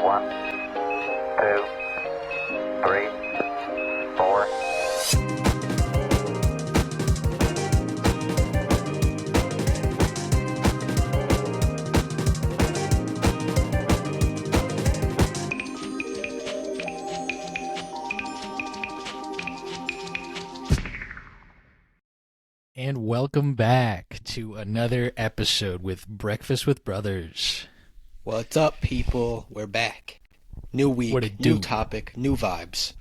1, 2, 3, 4. And welcome back to another episode with Breakfast with Brothers. What's up, people? We're back. New week, What it new do? topic, new vibes.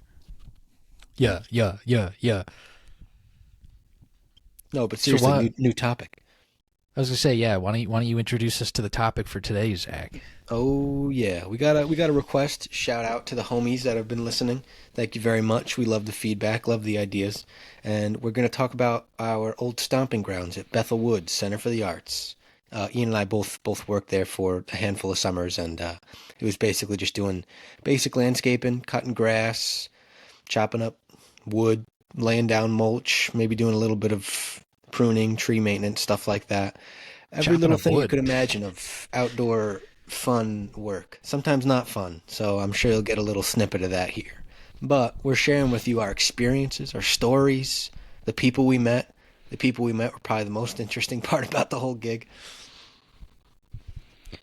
Yeah. No, but So seriously, what? new topic. I was gonna say, yeah. Why don't you introduce us to the topic for today, Zach? Oh yeah, we got a request. Shout out to the homies that have been listening. Thank you very much. We love the feedback, love the ideas, and we're gonna talk about our old stomping grounds at Bethel Woods Center for the Arts. Ian and I both worked there for a handful of summers, and it was basically just doing basic landscaping, cutting grass, chopping up wood, laying down mulch, maybe doing a little bit of pruning, tree maintenance, stuff like that. Every Chopping little up thing you wood. could imagine of outdoor fun work. Sometimes not fun, so I'm sure you'll get a little snippet of that here. But we're sharing with you our experiences, our stories, the people we met. The people we met were probably the most interesting part about the whole gig.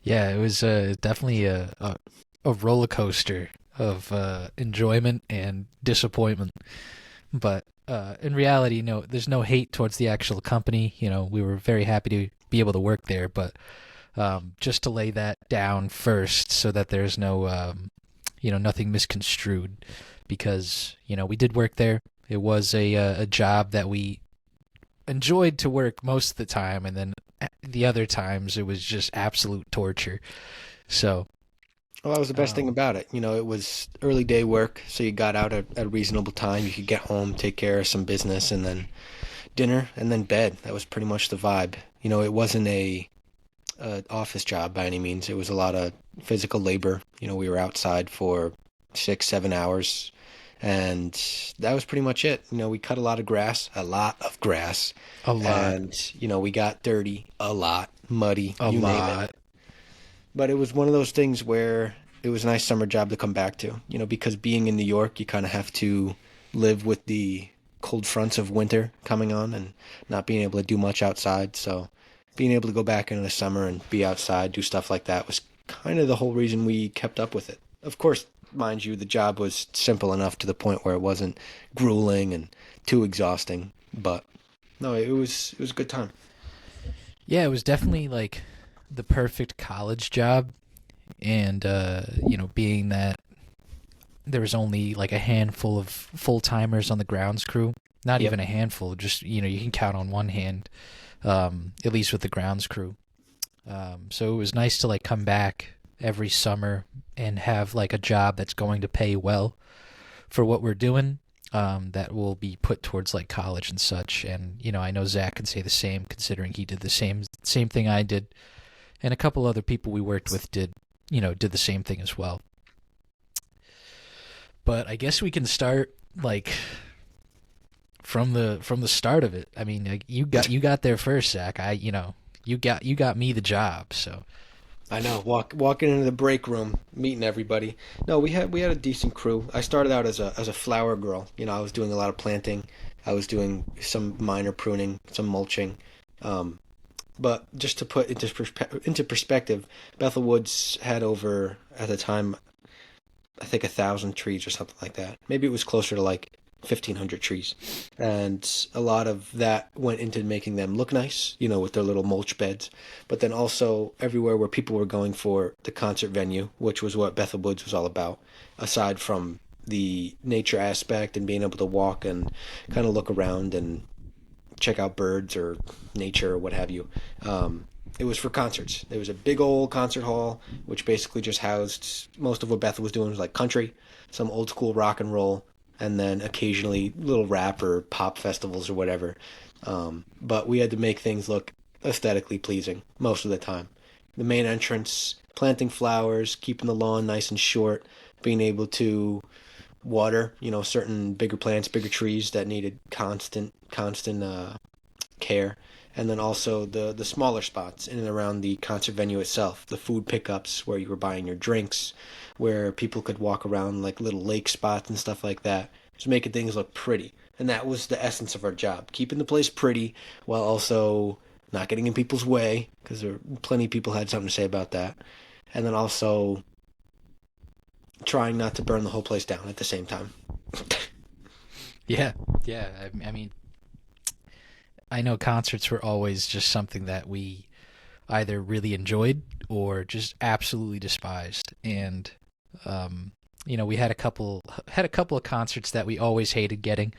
Yeah, it was definitely a roller coaster of enjoyment and disappointment. But in reality, no, there's no hate towards the actual company. You know, we were very happy to be able to work there, but just to lay that down first so that there's no, nothing misconstrued, because we did work there. It was a job that we enjoyed to work most of the time, and then the other times it was just absolute torture. So, Well, that was the best thing um, about it. It was early day work, so you got out at a reasonable time. You could get home, take care of some business, and then dinner, and then bed. That was pretty much the vibe. It wasn't a office job by any means. It was a lot of physical labor. We were outside for 6, 7 hours, and that was pretty much it. We cut a lot of grass, a lot, and we got dirty a lot, muddy, a you name it. lot. But it was one of those things where it was a nice summer job to come back to. Because being in New York, you kind of have to live with the cold fronts of winter coming on and not being able to do much outside. So being able to go back in the summer and be outside, do stuff like that was kind of the whole reason we kept up with it. Of course, mind you, the job was simple enough to the point where it wasn't grueling and too exhausting. But no, it was a good time. Yeah, it was definitely like the perfect college job, and being that there was only like a handful of full timers on the grounds crew. Not Yep. even a handful, just you can count on one hand, at least with the grounds crew. So it was nice to like come back every summer and have like a job that's going to pay well for what we're doing. That will be put towards like college and such. And I know Zach can say the same, considering he did the same thing I did, and a couple other people we worked with did the same thing as well. But I guess we can start like from the start of it. I mean, like, you got there first, Zach. You got me the job, so. I know, walking into the break room, meeting everybody. No, we had a decent crew. I started out as a flower girl. I was doing a lot of planting. I was doing some minor pruning, some mulching. Um, but just to put into perspective, Bethel Woods had over at the time, I think 1,000 trees or something like that. Maybe it was closer to like 1,500 trees, and a lot of that went into making them look nice, with their little mulch beds. But then also everywhere where people were going for the concert venue, which was what Bethel Woods was all about, aside from the nature aspect and being able to walk and kind of look around and check out birds or nature or what have you. It was for concerts. There was a big old concert hall, which basically just housed most of what Bethel was doing was like country, some old school rock and roll, and then occasionally little rap or pop festivals or whatever. But we had to make things look aesthetically pleasing most of the time. The main entrance, planting flowers, keeping the lawn nice and short, being able to water, certain bigger plants, bigger trees that needed constant care, and then also the smaller spots in and around the concert venue itself, the food pickups where you were buying your drinks, where people could walk around like little lake spots and stuff like that, just making things look pretty. And that was the essence of our job, keeping the place pretty while also not getting in people's way, because there plenty of people had something to say about that, and then also trying not to burn the whole place down at the same time. Yeah, yeah. I mean, I know concerts were always just something that we either really enjoyed or just absolutely despised. And we had a couple of concerts that we always hated getting.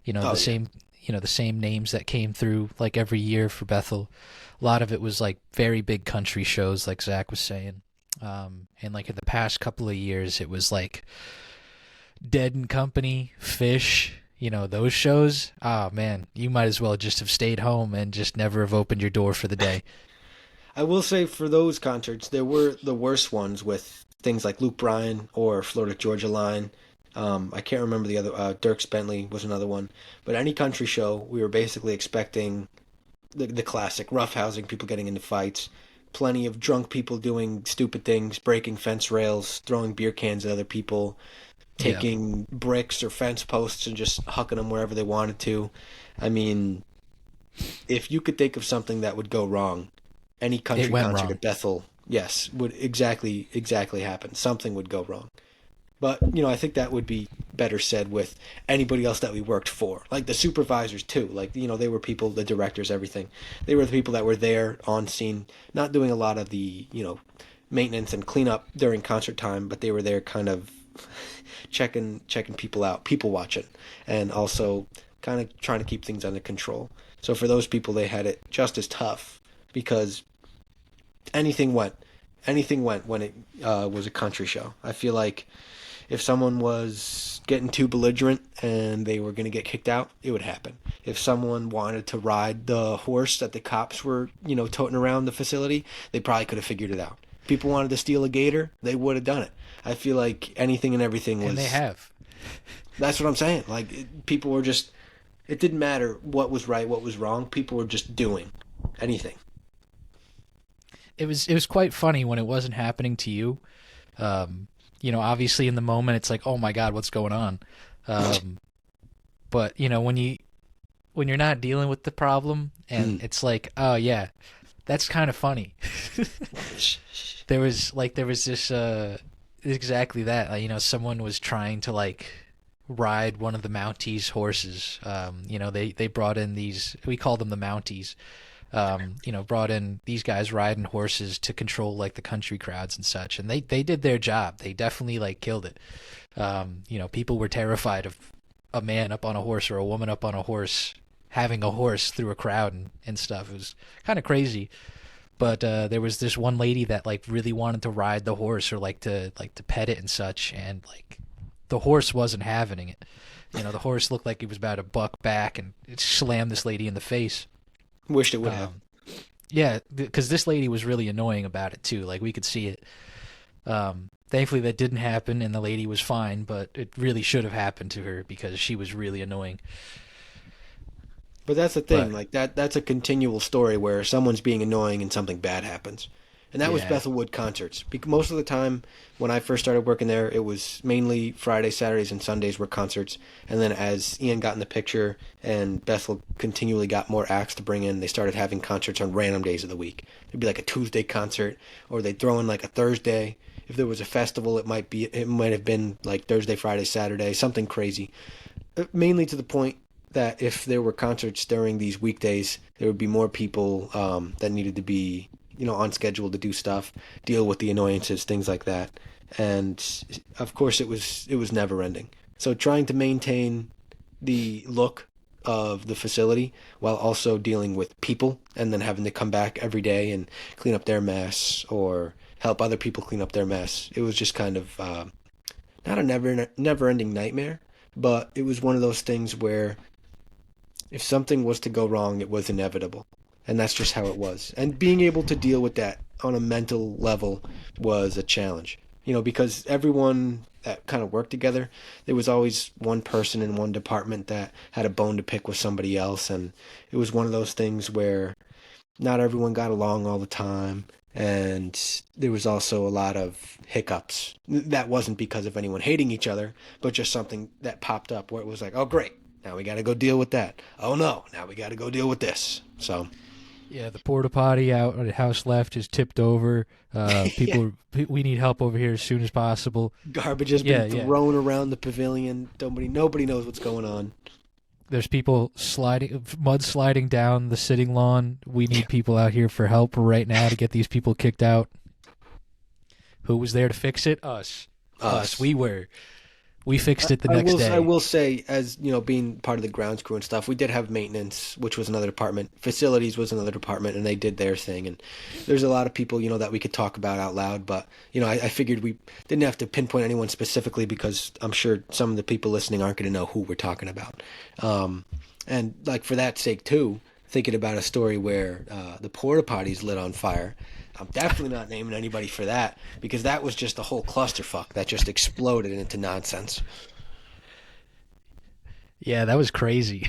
Oh The yeah. same the same names that came through like every year for Bethel. A lot of it was like very big country shows, like Zach was saying. And like in the past couple of years, it was like Dead and Company, Fish, those shows. Ah, man, you might as well just have stayed home and just never have opened your door for the day. I will say for those concerts, there were the worst ones with things like Luke Bryan or Florida Georgia Line. I can't remember the other. Dirks Bentley was another one. But any country show, we were basically expecting the classic roughhousing, people getting into fights, plenty of drunk people doing stupid things, breaking fence rails, throwing beer cans at other people, Yeah, taking bricks or fence posts and just hucking them wherever they wanted to. I mean, if you could think of something that would go wrong, any it country went concert wrong. at Bethel, yes, would exactly happen. Something would go wrong. But, I think that would be better said with anybody else that we worked for. Like the supervisors too. Like, they were people, the directors, everything. They were the people that were there on scene, not doing a lot of the, maintenance and cleanup during concert time, but they were there kind of checking people out, people watching, and also kind of trying to keep things under control. So for those people, they had it just as tough because anything went. Anything went when it was a country show. I feel like if someone was getting too belligerent and they were going to get kicked out, it would happen. If someone wanted to ride the horse that the cops were, toting around the facility, they probably could have figured it out. People wanted to steal a gator, they would have done it. I feel like anything and everything And they was. have. That's what I'm saying. Like people were just. It didn't matter what was right, what was wrong. People were just doing anything. It was quite funny when it wasn't happening to you. Obviously in the moment it's like, oh my God, what's going on? Um, but when you're not dealing with the problem and Mm. it's like, oh yeah, that's kind of funny. There was this exactly that. Someone was trying to like ride one of the Mounties horses. They brought in these, we call them the Mounties. Brought in these guys riding horses to control like the country crowds and such, and they did their job. They definitely like killed it. People were terrified of a man up on a horse or a woman up on a horse having a horse through a crowd and stuff. It was kind of crazy. But there was this one lady that like really wanted to ride the horse or like to pet it and such, and like the horse wasn't having it. The horse looked like it was about to buck back and it slammed this lady in the face. Wished it would have. Yeah, because this lady was really annoying about it too. Like we could see it. Thankfully, that didn't happen, and the lady was fine. But it really should have happened to her because she was really annoying. But that's the thing, But like that's a continual story where someone's being annoying and something bad happens. And that was yeah, Bethelwood concerts. Most of the time when I first started working there, it was mainly Fridays, Saturdays, and Sundays were concerts. And then as Ian got in the picture and Bethel continually got more acts to bring in, they started having concerts on random days of the week. It'd be like a Tuesday concert, or they'd throw in like a Thursday. If there was a festival, it might have been like Thursday, Friday, Saturday, something crazy. Mainly to the point that if there were concerts during these weekdays, there would be more people that needed to be, on schedule to do stuff, deal with the annoyances, things like that. And of course, it was never ending. So trying to maintain the look of the facility while also dealing with people and then having to come back every day and clean up their mess or help other people clean up their mess. It was just kind of not a never ending nightmare, but it was one of those things where if something was to go wrong, it was inevitable. And that's just how it was. And being able to deal with that on a mental level was a challenge. Because everyone that kind of worked together, there was always one person in one department that had a bone to pick with somebody else. And it was one of those things where not everyone got along all the time, and there was also a lot of hiccups. That wasn't because of anyone hating each other, but just something that popped up where it was like, oh great, now we got to go deal with that. Oh no, now we got to go deal with this. So Yeah, the porta potty out at house left is tipped over. yeah, We need help over here as soon as possible. garbage has Yeah, been yeah. thrown around the pavilion. Nobody knows what's going on. There's people mud sliding down the sitting lawn. We need people out here for help right now to get these people kicked out. Who was there to fix it? Us. Us. We were. We fixed it the I next will. day. I will say, as you know, being part of the grounds crew and stuff, we did have maintenance, which was another department. Facilities was another department, and they did their thing. And there's a lot of people, that we could talk about out loud. But I figured we didn't have to pinpoint anyone specifically because I'm sure some of the people listening aren't going to know who we're talking about. And like for that sake too, thinking about a story where the porta potties lit on fire. I'm definitely not naming anybody for that because that was just a whole clusterfuck that just exploded into nonsense. Yeah, that was crazy.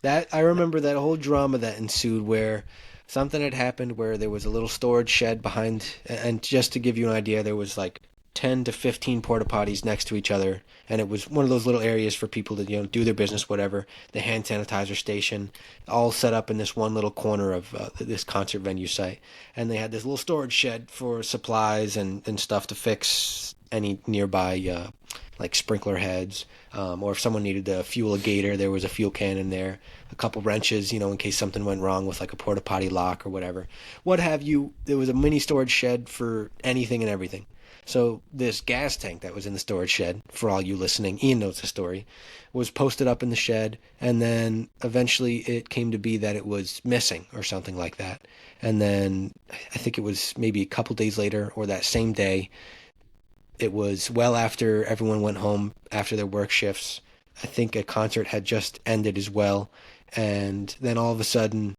That I remember that whole drama that ensued where something had happened where there was a little storage shed behind, and just to give you an idea, there was like 10 to 15 porta potties next to each other, and it was one of those little areas for people to do their business, whatever. The hand sanitizer station, all set up in this one little corner of this concert venue site, and they had this little storage shed for supplies and stuff to fix any nearby like sprinkler heads, or if someone needed to fuel a gator, there was a fuel can in there, a couple wrenches, in case something went wrong with like a porta potty lock or whatever, what have you. There was a mini storage shed for anything and everything. So this gas tank that was in the storage shed, for all you listening, Ian knows the story, was posted up in the shed, and then eventually it came to be that it was missing or something like that. And then I think it was maybe a couple days later or that same day, it was well after everyone went home after their work shifts. I think a concert had just ended as well, and then all of a sudden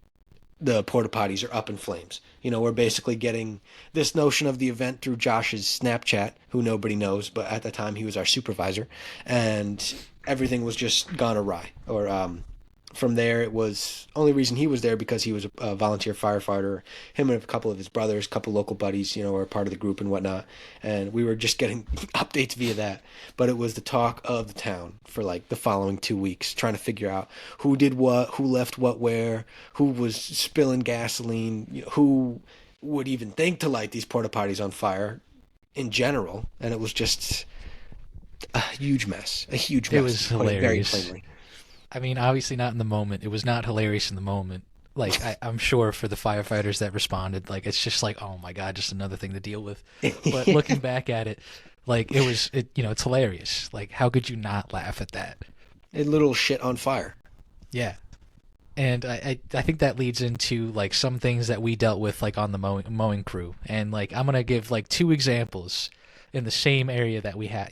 the porta potties are up in flames. We're basically getting this notion of the event through Josh's Snapchat, who nobody knows, but at the time he was our supervisor, and everything was just gone awry. Or from there, it was only reason he was there because he was a volunteer firefighter. Him and a couple of his brothers, a couple local buddies, were part of the group and whatnot, and we were just getting updates via that. But it was the talk of the town for like the following 2 weeks, trying to figure out who did what, who left what where, who was spilling gasoline, who would even think to light these porta potties on fire in general. And it was just a huge mess, It was to put it very hilarious. plainly. I mean, obviously not in the moment. It was not hilarious in the moment. Like, I'm sure for the firefighters that responded, like, it's just like, oh my God, just another thing to deal with. But looking back at it, like, it's hilarious. Like, how could you not laugh at that? A little shit on fire. Yeah. And I think that leads into, like, some things that we dealt with, like, on the mowing crew. And, like, I'm going to give, like, 2 examples in the same area that we had,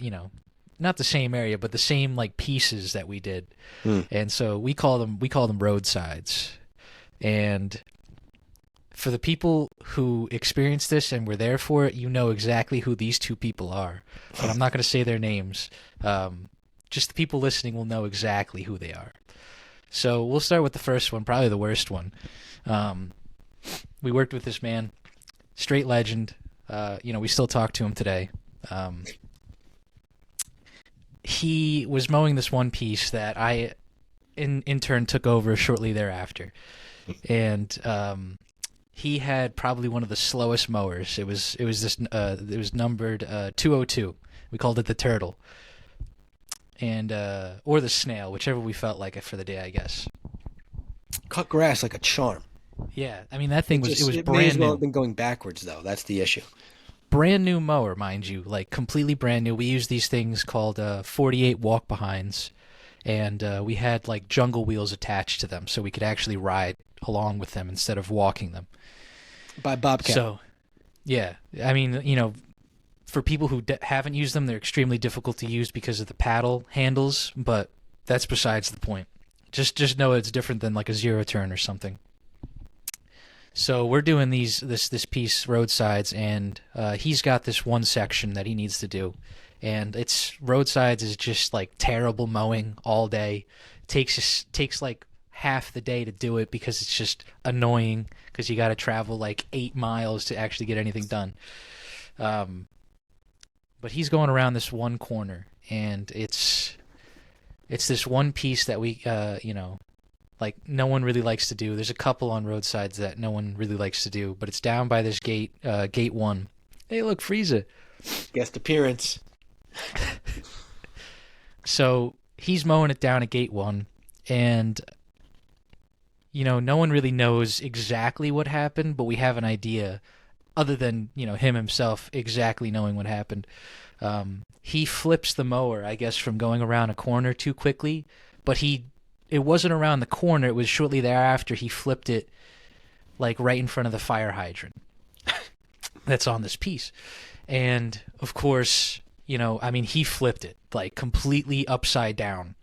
not the same area, but the same, like, pieces that we did. And so we call them roadsides. And for the people who experienced this and were there for it, you know exactly who these 2 people are. But I'm not going to say their names. Just the people listening will know exactly who they are. So we'll start with the first one, probably the worst one. We worked with this man, straight legend. We still talk to him today. He was mowing this one piece that I, in turn, took over shortly thereafter. And he had probably one of the slowest mowers. It was numbered 202. We called it the turtle. And or the snail, whichever we felt like it for the day, I guess. Cut grass like a charm. Yeah, I mean that thing was It may as brand well new. have been going backwards though. That's the issue. Brand new mower, mind you, like completely brand new. We use these things called 48 walk behinds, and we had like jungle wheels attached to them, so we could actually ride along with them instead of walking them. By Bobcat. So, yeah, I mean, for people who haven't used them, they're extremely difficult to use because of the paddle handles, but that's besides the point. Just know it's different than like a zero turn or something. So we're doing this piece roadsides, and he's got this one section that he needs to do, and it's roadsides is just like terrible mowing all day. Takes like half the day to do it because it's just annoying because you got to travel like 8 miles to actually get anything done. But he's going around this one corner, and it's this one piece that we, like no one really likes to do. There's a couple on roadsides that no one really likes to do, but it's down by this gate, gate 1. Hey, look, Frieza. Guest appearance. So he's mowing it down at gate 1, and no one really knows exactly what happened, but we have an idea, other than him himself exactly knowing what happened. He flips the mower, I guess, from going around a corner too quickly, but it wasn't around the corner. It was shortly thereafter he flipped it, like right in front of the fire hydrant that's on this piece. And of course, he flipped it like completely upside down.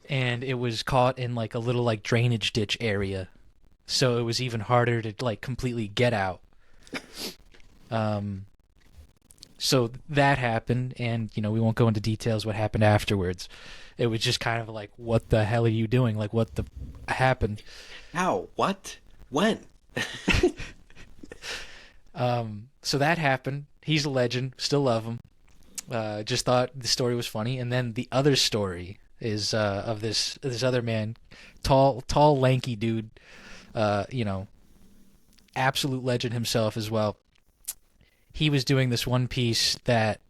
And it was caught in like a little like drainage ditch area. So it was even harder to like completely get out. So that happened, and we won't go into details what happened afterwards. It was just kind of like, what the hell are you doing? Like, what the happened? How? What? When? So that happened. He's a legend. Still love him. Just thought the story was funny. And then the other story is of this other man, tall, lanky dude. Absolute legend himself as well. He was doing this one piece that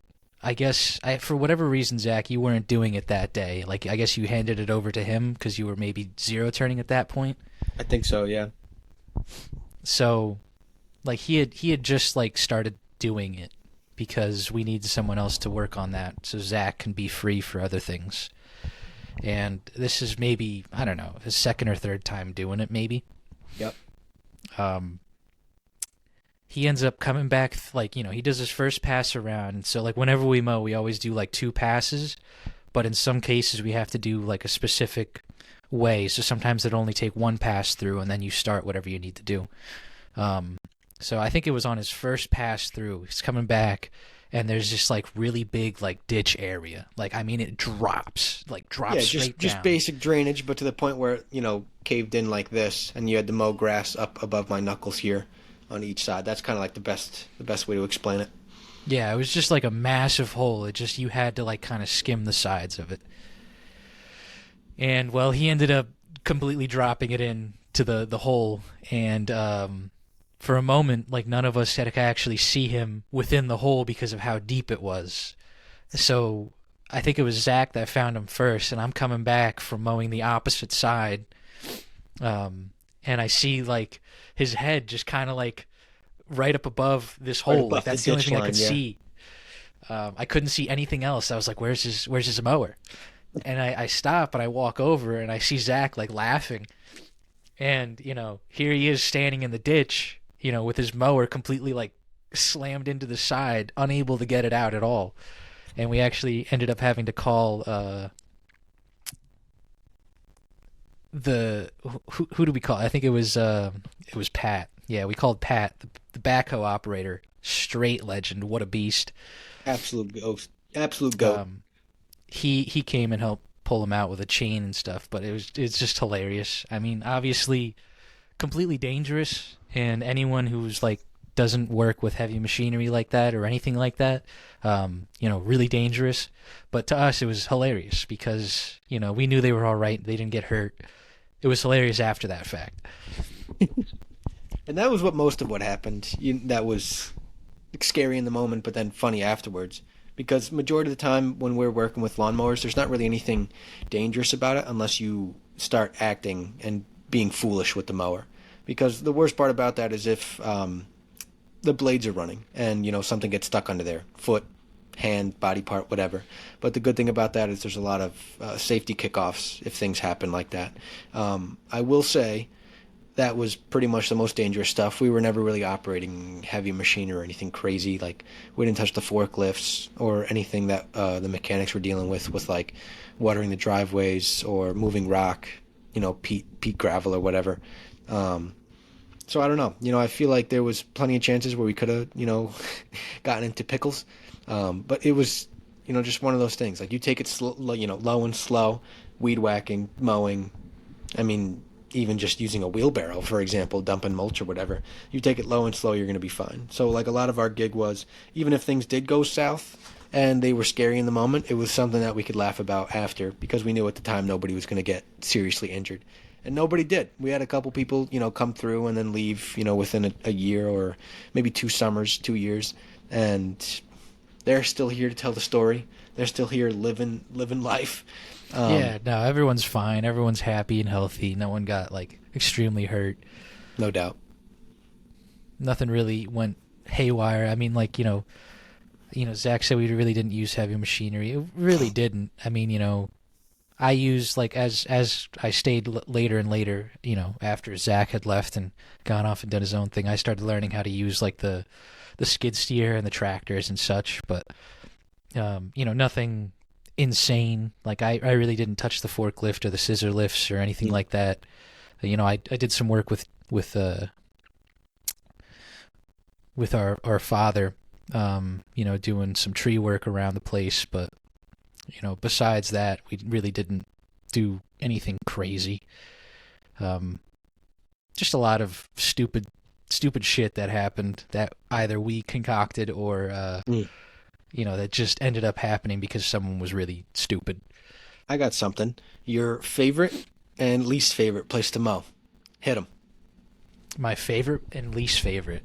I guess, for whatever reason, Zach, you weren't doing it that day. Like, I guess you handed it over to him because you were maybe zero turning at that point. I think so, yeah. So, like, he had just, like, started doing it because we needed someone else to work on that so Zach can be free for other things. And this is maybe, I don't know, his second or third time doing it, maybe. Yep. He ends up coming back, like, he does his first pass around. And so, like, whenever we mow, we always do, like, 2 passes. But in some cases, we have to do, like, a specific way. So sometimes it'll only take 1 pass through, and then you start whatever you need to do. So I think it was on his first pass through. He's coming back, and there's this, like, really big, like, ditch area. Like, I mean, it drops straight down. Just basic drainage, but to the point where, caved in like this, and you had to mow grass up above my knuckles here on each side. That's kind of like the best way to explain it. Yeah, it was just like a massive hole. It just, you had to like kind of skim the sides of it. And well, he ended up completely dropping it in to the hole, and for a moment, like, none of us had to actually see him within the hole because of how deep it was. So I think it was Zach that found him first, and I'm coming back from mowing the opposite side. And I see, like, his head just kind of, like, right up above this hole. Like, that's the only thing I could see. I couldn't see anything else. I was like, where's his mower? And I stop, and I walk over, and I see Zach, like, laughing. And, here he is standing in the ditch, with his mower completely, like, slammed into the side, unable to get it out at all. And we actually ended up having to call... who do we call? I think it was Pat. Yeah, we called Pat, the backhoe operator. Straight legend. What a beast. Absolute ghost. Absolute goat. He came and helped pull him out with a chain and stuff, but it's just hilarious. I mean, obviously completely dangerous, and anyone who's like doesn't work with heavy machinery like that or anything like that, really dangerous. But to us, it was hilarious because, we knew they were all right. They didn't get hurt. It was hilarious after that fact. And that was most of what happened. That was scary in the moment, but then funny afterwards. Because majority of the time when we're working with lawnmowers, there's not really anything dangerous about it unless you start acting and being foolish with the mower. Because the worst part about that is if the blades are running and, something gets stuck under there. Foot, hand, body part, whatever. But the good thing about that is there's a lot of safety kickoffs if things happen like that. I will say that was pretty much the most dangerous stuff. We were never really operating heavy machinery or anything crazy. Like, we didn't touch the forklifts or anything that the mechanics were dealing with like watering the driveways or moving rock, peat gravel or whatever. So I don't know. I feel like there was plenty of chances where we could have, gotten into pickles. But it was, just one of those things. Like, you take it slow, low and slow, weed whacking, mowing, I mean, even just using a wheelbarrow, for example, dumping mulch or whatever, you take it low and slow, you're going to be fine. So, like, a lot of our gig was, even if things did go south and they were scary in the moment, it was something that we could laugh about after because we knew at the time nobody was going to get seriously injured. And nobody did. We had a couple people, come through and then leave, within a year or maybe 2 summers, 2 years. And they're still here to tell the story. They're still here living life. Yeah, no, everyone's fine. Everyone's happy and healthy. No one got like extremely hurt. No doubt. Nothing really went haywire. I mean, like, Zach said we really didn't use heavy machinery. It really didn't. I mean, I used, like, as I stayed later and later, after Zach had left and gone off and done his own thing, I started learning how to use, like, the skid steer and the tractors and such. But, nothing insane. Like, I really didn't touch the forklift or the scissor lifts or anything like that. I did some work with our father, doing some tree work around the place, but besides that, we really didn't do anything crazy. Just a lot of stupid shit that happened that either we concocted or that just ended up happening because someone was really stupid. I got something. Your favorite and least favorite place to mow. Hit 'em. My favorite and least favorite.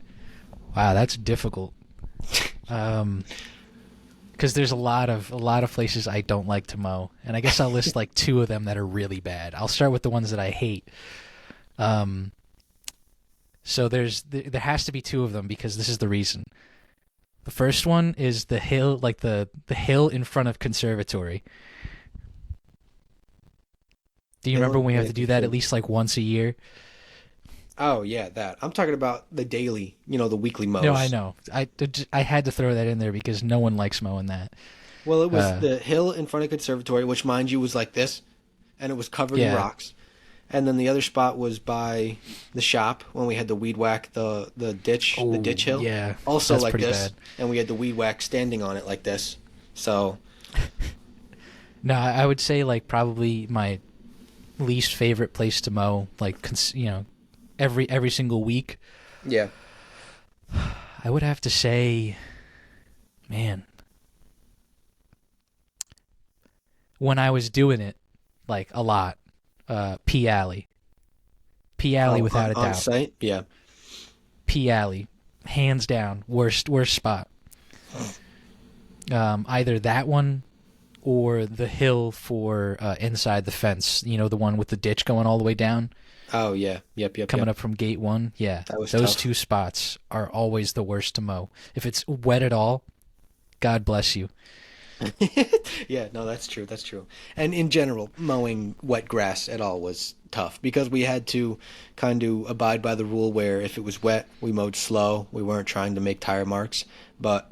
Wow, that's difficult. Because there's a lot of places I don't like to mow, and I guess I'll list like two of them that are really bad. I'll start with the ones that I hate. So there has to be two of them because this is the reason. The first one is the hill, like the hill in front of conservatory. Do you remember when we have to do that at least like once a year? Oh, yeah, that. I'm talking about the daily, the weekly mows. No, I know. I had to throw that in there because no one likes mowing that. Well, it was the hill in front of conservatory, which, mind you, was like this, and it was covered in rocks. And then the other spot was by the shop when we had to weed whack the ditch, the ditch hill. Yeah, also that's like pretty this, bad. And we had the weed whack standing on it like this. So, no, I would say like probably my least favorite place to mow, like every single week. Yeah. I would have to say, man, when I was doing it, like a lot, P Alley. P Alley without a doubt. On site? Yeah. P Alley, hands down, worst spot. Either that one or the hill for inside the fence. The one with the ditch going all the way down. Oh, yeah. Yep. Coming up from gate 1. Yeah. That was those tough. Two spots are always the worst to mow. If it's wet at all, God bless you. Yeah, no, that's true. That's true. And in general, mowing wet grass at all was tough because we had to kind of abide by the rule where if it was wet, we mowed slow. We weren't trying to make tire marks, but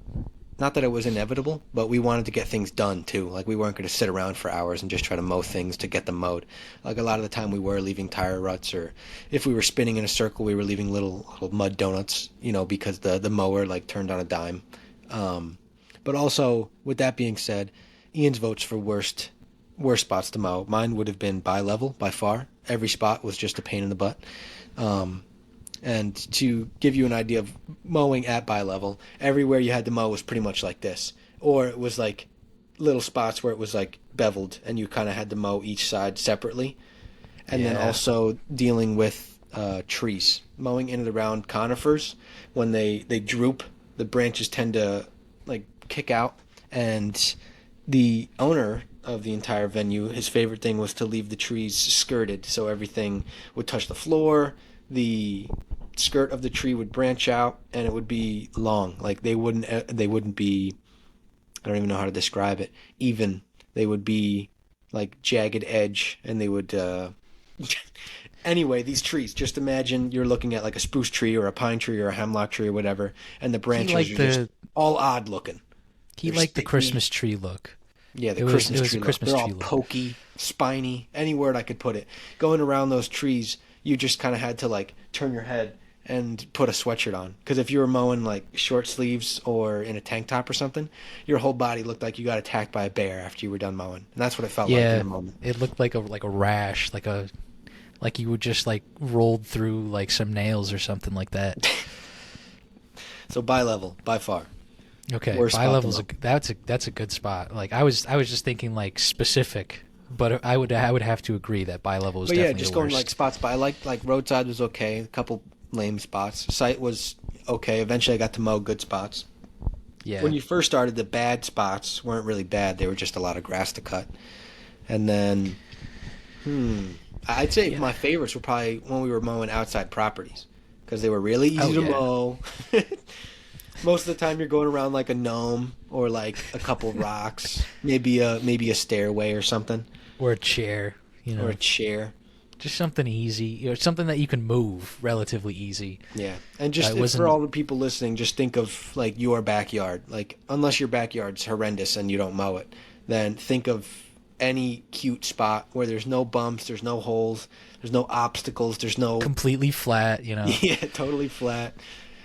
not that it was inevitable, but we wanted to get things done too. Like we weren't going to sit around for hours and just try to mow things to get them mowed. Like a lot of the time we were leaving tire ruts, or if we were spinning in a circle, we were leaving little mud donuts, because the mower like turned on a dime. But also, with that being said, Ian's votes for worst spots to mow. Mine would have been bi-level by far. Every spot was just a pain in the butt. And to give you an idea of mowing at bi-level, everywhere you had to mow was pretty much like this. Or it was like little spots where it was like beveled and you kind of had to mow each side separately. And then also dealing with trees. Mowing in and around conifers, when they droop, the branches tend to like kick out. And the owner of the entire venue, his favorite thing was to leave the trees skirted so everything would touch the floor. The skirt of the tree would branch out and it would be long. Like they wouldn't be, I don't even know how to describe it, even. They would be like jagged edge, and they would anyway, these trees, just imagine you're looking at like a spruce tree or a pine tree or a hemlock tree or whatever, and the branches are just all odd looking. He liked the Christmas tree look. Yeah, the Christmas tree look. They're all look. pokey, spiny, any word I could put it. Going around those trees, you just kind of had to like turn your head and put a sweatshirt on. Because if you were mowing like short sleeves or in a tank top or something, your whole body looked like you got attacked by a bear after you were done mowing. And that's what it felt like in the moment. It looked like a rash, like like you would just like rolled through like some nails or something like that. So bi-level, by far. Okay, Worst spot to bi-level's mow. that's a good spot. Like I was just thinking like specific, but I would have to agree that bi-level is But yeah, definitely just the going worst. like spot by. I like roadside was okay. A couple lame spots. Site was okay. Eventually, I got to mow good spots. Yeah. When you first started, the bad spots weren't really bad. They were just a lot of grass to cut. And then, I'd say Yeah. my favorites were probably when we were mowing outside properties because they were really easy Oh, to yeah. mow. Most of the time, you're going around like a gnome or like a couple rocks, maybe a stairway or something, Or a chair, or a chair. just something easy, or something that you can move relatively easy. Yeah, and just It for wasn't all the people listening, just think of like your backyard. Like, unless your backyard's horrendous and you don't mow it, then think of any cute spot where there's no bumps, there's no holes, there's no obstacles, there's no completely flat, yeah, totally flat.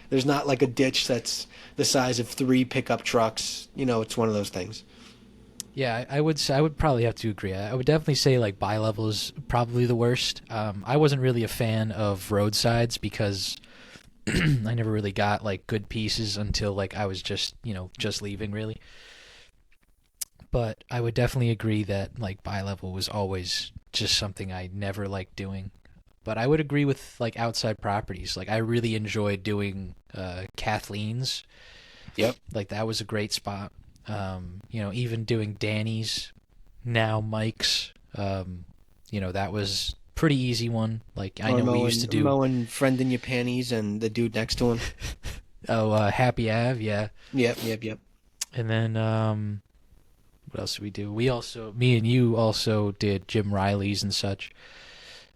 There's not like a ditch that's the size of 3 pickup trucks. It's one of those things. Yeah, I would say, I would probably have to agree. I would definitely say like bi-level is probably the worst. I wasn't really a fan of roadsides because I never really got like good pieces until like I was just leaving really. But I would definitely agree that like bi-level was always just something I never liked doing. But I would agree with like outside properties. Like I really enjoyed doing Kathleen's. Yep. Like that was a great spot. Even doing Danny's, now Mike's. That was pretty easy one. Like I Or know we used to do. mowing friend in your panties and the dude next to him. Oh, Happy Ave, yeah. Yep. And then what else did we do? Me and you also did Jim Riley's and such.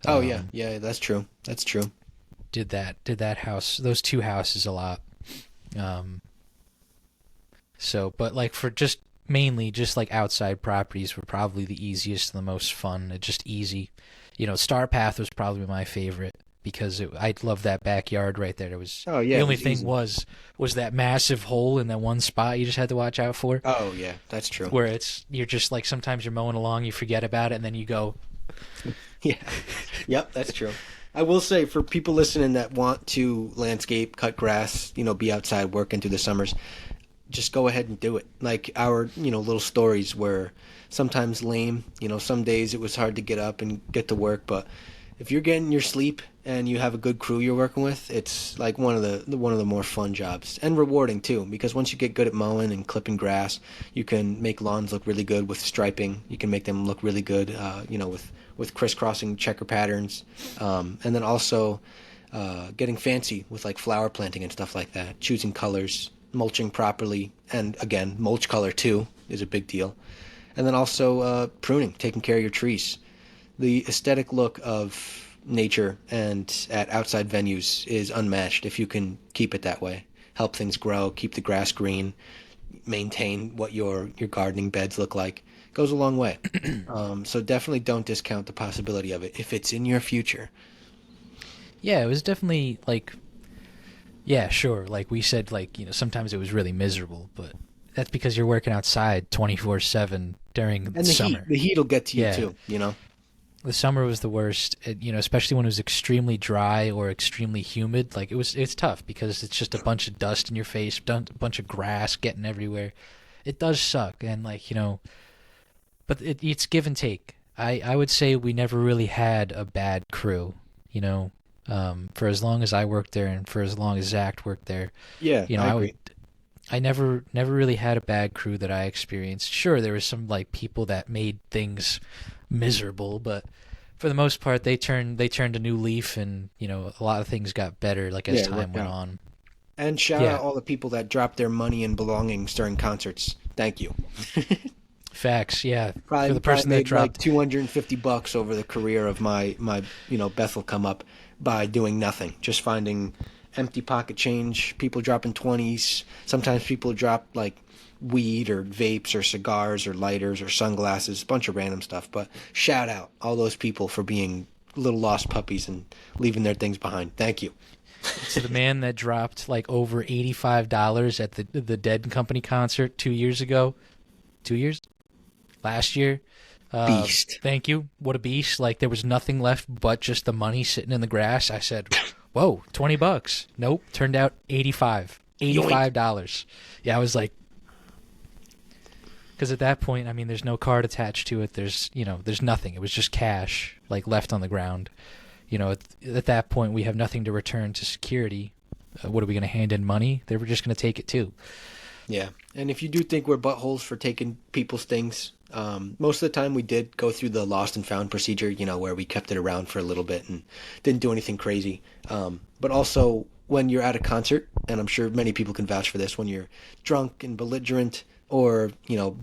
Oh yeah, that's true. That's true. Did that house, those 2 houses a lot. But like for mainly just like outside properties were probably the easiest and the most fun. It's just easy. Star Path was probably my favorite because I loved that backyard right there. It was Oh yeah. the only it was thing easy. was that massive hole in that one spot you just had to watch out for. Oh yeah, that's true. Where you're just like sometimes you're mowing along, you forget about it, and then you go. Yeah. Yep, that's true. I will say for people listening that want to landscape, cut grass, be outside working through the summers, just go ahead and do it. Like our, little stories were sometimes lame. Some days it was hard to get up and get to work, but if you're getting your sleep and you have a good crew you're working with, it's like one of the more fun jobs and rewarding too. Because once you get good at mowing and clipping grass, you can make lawns look really good with striping. You can make them look really good, with crisscrossing checker patterns, and then also getting fancy with like flower planting and stuff like that. Choosing colors, mulching properly, and again, mulch color too is a big deal. And then also pruning, taking care of your trees. The aesthetic look of nature and at outside venues is unmatched if you can keep it that way. Help things grow, keep the grass green, maintain what your gardening beds look like. Goes a long way. So definitely don't discount the possibility of it if it's in your future. Yeah, it was definitely like, yeah, sure. Like we said, like, sometimes it was really miserable, but that's because you're working outside 24/7 during And the summer. the heat will get to you Yeah. too. The summer was the worst, especially when it was extremely dry or extremely humid. Like it's tough because it's just a bunch of dust in your face, a bunch of grass getting everywhere. It does suck, and but it's give and take. I would say we never really had a bad crew, for as long as I worked there and for as long as Zach worked there. Yeah, I agree. I never really had a bad crew that I experienced. Sure, there was some like people that made things miserable, but for the most part they turned a new leaf, and a lot of things got better like as Yeah, it time worked went out. on. And shout Yeah. out all the people that dropped their money and belongings during concerts. Thank you. Facts, yeah. Probably, For the person probably that made like dropped $250 over the career of my Bethel come up by doing nothing, just finding empty pocket change, people dropping 20s. Sometimes people drop like weed or vapes or cigars or lighters or sunglasses, a bunch of random stuff. But shout out all those people for being little lost puppies and leaving their things behind. Thank you. to the man that dropped like over $85 at the Dead and Company concert 2 years ago. 2 years? Last year. Beast. Thank you. What a beast. Like, there was nothing left but just the money sitting in the grass. I said, whoa, $20. Nope. Turned out $85. Yeah, I was like, because at that point, I mean, there's no card attached to it. There's nothing. It was just cash, like, left on the ground. At that point, we have nothing to return to security. What are we going to hand in money? They were just going to take it too. Yeah, and if you do think we're buttholes for taking people's things, most of the time we did go through the lost and found procedure, where we kept it around for a little bit and didn't do anything crazy. But also, when you're at a concert, and I'm sure many people can vouch for this, when you're drunk and belligerent or,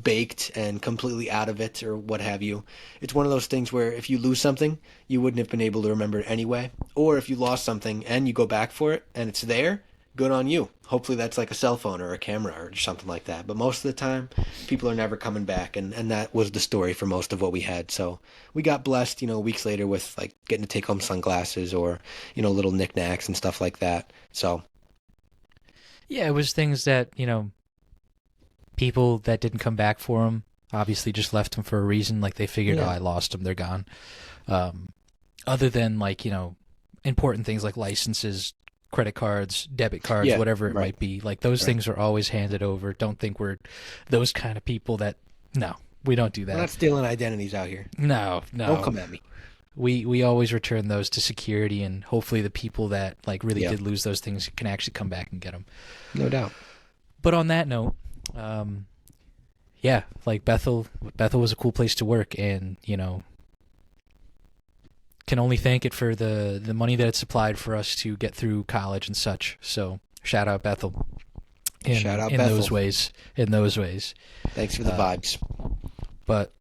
baked and completely out of it or what have you, it's one of those things where if you lose something, you wouldn't have been able to remember it anyway. Or if you lost something and you go back for it and it's there, good on you. Hopefully that's like a cell phone or a camera or something like that. But most of the time, people are never coming back, and that was the story for most of what we had. So we got blessed, weeks later with like getting to take home sunglasses or, little knickknacks and stuff like that. So yeah, it was things that, people that didn't come back for them obviously just left them for a reason. Like, they figured, oh, I lost them, they're gone. Other than, like, important things like licenses, credit cards, debit cards, whatever it might be. Like, those things are always handed over. Don't think we're those kind of people that, no, we don't do that. We're not stealing identities out here. No. Don't come at me. We always return those to security, and hopefully the people that, like, really did lose those things can actually come back and get them. No doubt. But on that note, like, Bethel was a cool place to work, and, can only thank it for the money that it supplied for us to get through college and such. So shout out Bethel. Shout out Bethel. In those ways. Thanks for the vibes. But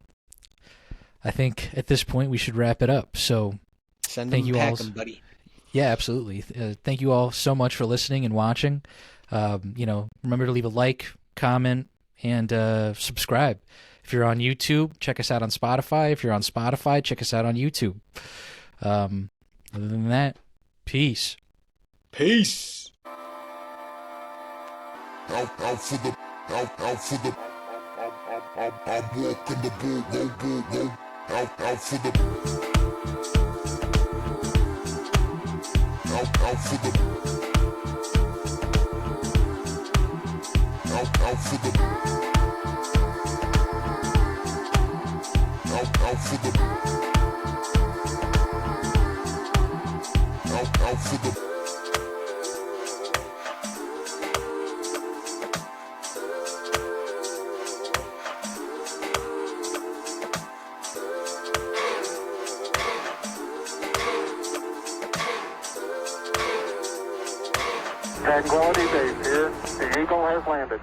I think at this point we should wrap it up. So Thank you all, buddy. Yeah, absolutely. Thank you all so much for listening and watching. Remember to leave a like, comment, and subscribe. If you're on YouTube, check us out on Spotify. If you're on Spotify, check us out on YouTube. Other than that, peace. Peace. Out for the, I'm walking the bull, out for the, out for the, out for the, out for the, out for the. Tranquility Base here. The Eagle has landed.